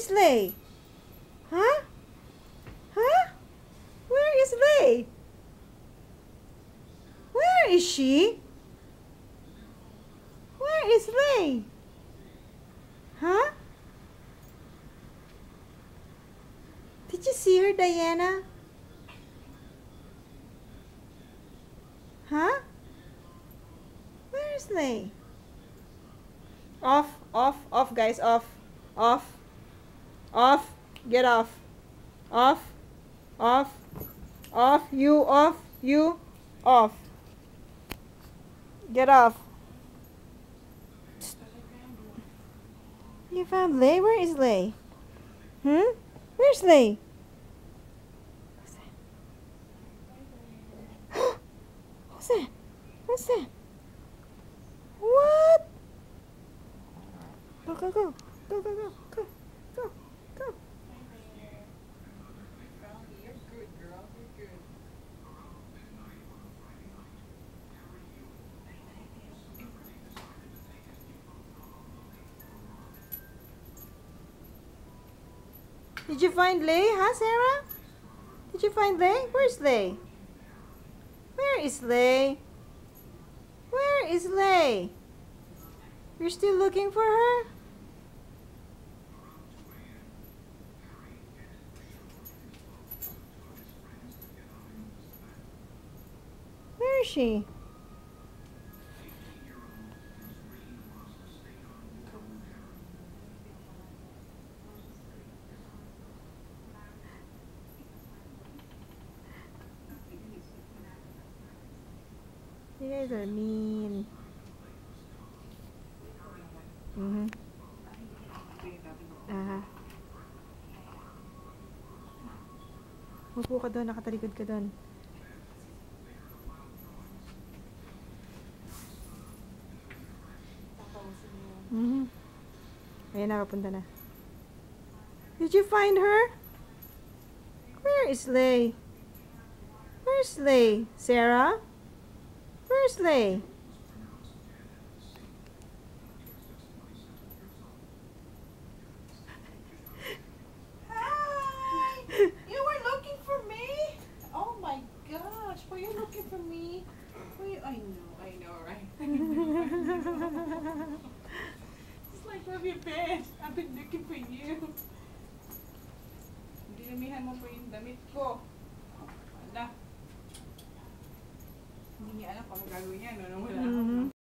is Lay? Huh? Huh? Where is Lay? Where is she? Where is Lay? Huh? Did you see her, Diana? Huh? Where is Lay? Off, off, off, guys, off, off, off, get off, off, off, off, you, off, get off. You found Lay? Where is Lay? Where's Lay? What's that? What's that? What? Go, go, go. Go, go, go. Go, go, go. You're good, girl. You're good. Did you find Lay, huh, Sarah? Did you find Lay? Where's Lay? Where is Lay? Where is Lay? You're still looking for her? Where is she? You guys are mean. Upo ka doon, nakatalikod ka doon. Ayan na, papunta na. Did you find her? Where is Lay? Where's Lay? Sarah? Where's Lay? Hi! You were looking for me? Oh my gosh, were you looking for me? I know, right? It's like, where have you been? I've been looking for you. Dinamihan mo po yung damit ko. Wala. Hindi niya alam kung gagawin niya, no? Wala ako.